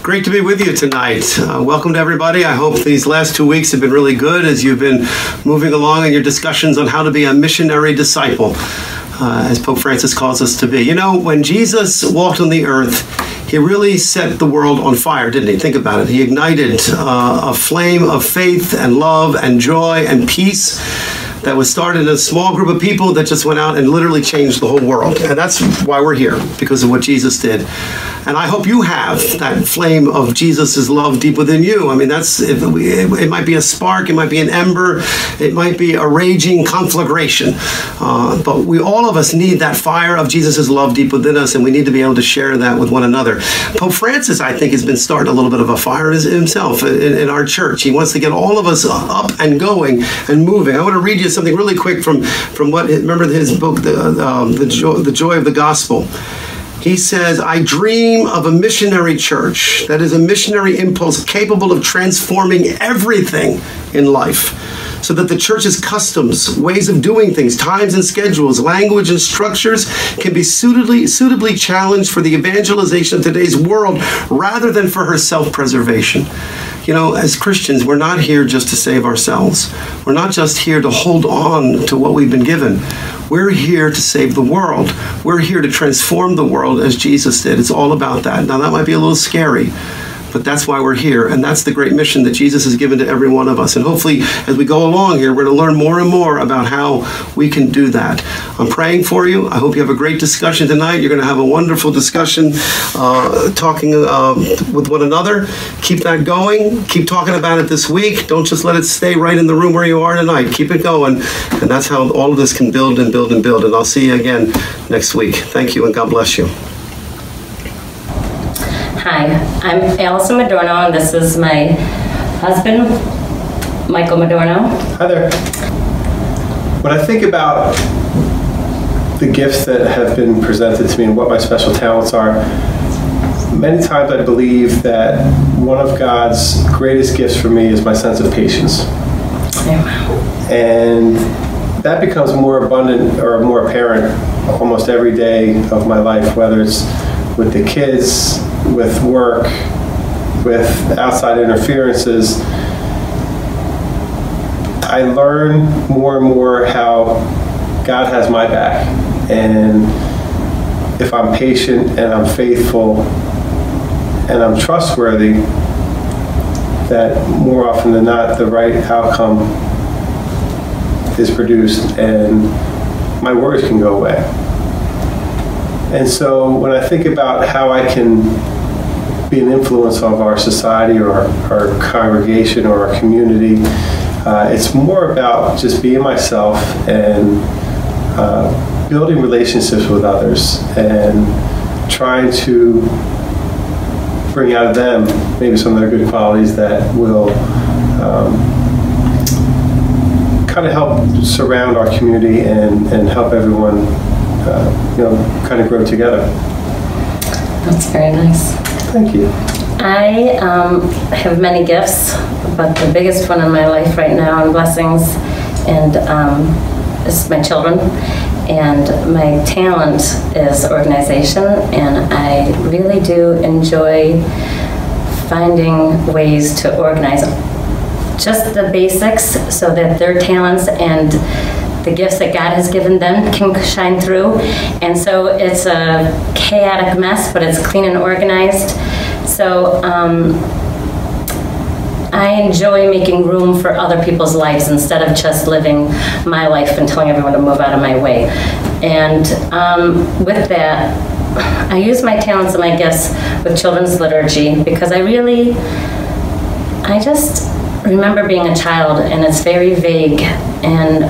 Great to be with you tonight. Welcome to everybody. I hope these last 2 weeks have been really good as you've been moving along in your discussions on how to be a missionary disciple, as Pope Francis calls us to be. You know, when Jesus walked on the earth, he really set the world on fire, didn't he? Think about it. He ignited a flame of faith and love and joy and peace that was started in a small group of people that just went out and literally changed the whole world. And that's why we're here, because of what Jesus did. And I hope you have that flame of Jesus' love deep within you. I mean, it might be a spark, it might be an ember, it might be a raging conflagration. But all of us need that fire of Jesus' love deep within us, and we need to be able to share that with one another. Pope Francis, I think, has been starting a little bit of a fire himself in our church. He wants to get all of us up and going and moving. I want to read you something really quick from what, remember his book, The Joy of the Gospel. He says, I dream of a missionary church that is a missionary impulse capable of transforming everything in life, so that the church's customs, ways of doing things, times and schedules, language and structures can be suitably challenged for the evangelization of today's world rather than for her self-preservation. You know, as Christians, we're not here just to save ourselves. We're not just here to hold on to what we've been given. We're here to save the world. We're here to transform the world as Jesus did. It's all about that. Now, that might be a little scary, but that's why we're here, and that's the great mission that Jesus has given to every one of us. And hopefully, as we go along here, we're going to learn more and more about how we can do that. I'm praying for you. I hope you have a great discussion tonight. You're going to have a wonderful discussion talking with one another. Keep that going. Keep talking about it this week. Don't just let it stay right in the room where you are tonight. Keep it going, and that's how all of this can build and build and build. And I'll see you again next week. Thank you, and God bless you. Hi, I'm Allison Madorno, and this is my husband, Michael Madorno. Hi there. When I think about the gifts that have been presented to me and what my special talents are, many times I believe that one of God's greatest gifts for me is my sense of patience. And that becomes more abundant or more apparent almost every day of my life, whether it's with the kids, with work, with outside interferences. I learn more and more how God has my back, and if I'm patient and I'm faithful and I'm trustworthy, that more often than not the right outcome is produced and my worries can go away. And so when I think about how I can be an influence of our society or our congregation or our community, it's more about just being myself and building relationships with others and trying to bring out of them maybe some of their good qualities that will kind of help surround our community and help everyone kind of grow together. That's very nice. Thank you. I have many gifts, but the biggest one in my life right now, and blessings, and is my children. And my talent is organization, and I really do enjoy finding ways to organize just the basics so that their talents and the gifts that God has given them can shine through. And so it's a chaotic mess, but it's clean and organized. So I enjoy making room for other people's lives instead of just living my life and telling everyone to move out of my way. And with that, I use my talents and my gifts with children's liturgy because I just remember being a child, and it's very vague, and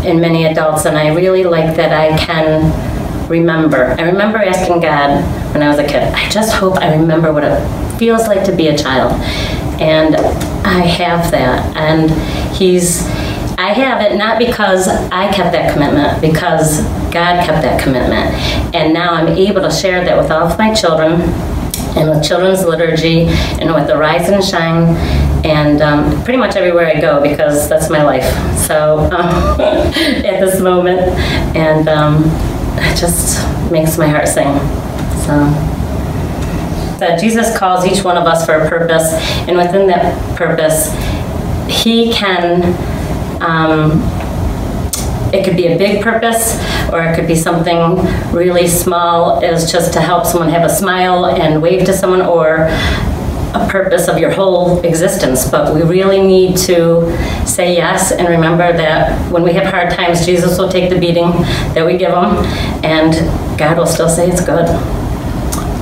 in many adults, and I really like that I can remember. I remember asking God when I was a kid, I just hope I remember what it feels like to be a child. And I have that, and I have it not because I kept that commitment, because God kept that commitment. And now I'm able to share that with all of my children, and with children's liturgy, and with the Rise and Shine, and pretty much everywhere I go, because that's my life. So at this moment, and it just makes my heart sing. So that Jesus calls each one of us for a purpose, and within that purpose, He can, it could be a big purpose, or it could be something really small as just to help someone have a smile and wave to someone, or a purpose of your whole existence. But we really need to say yes and remember that when we have hard times, Jesus will take the beating that we give Him, and God will still say it's good.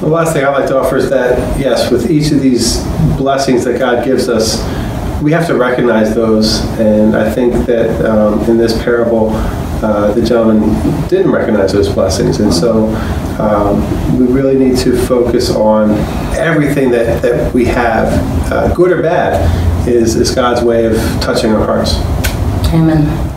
The last thing I'd like to offer is that, yes, with each of these blessings that God gives us, we have to recognize those. And I think that in this parable, the gentleman didn't recognize those blessings. And so we really need to focus on everything that we have, good or bad, is God's way of touching our hearts. Amen.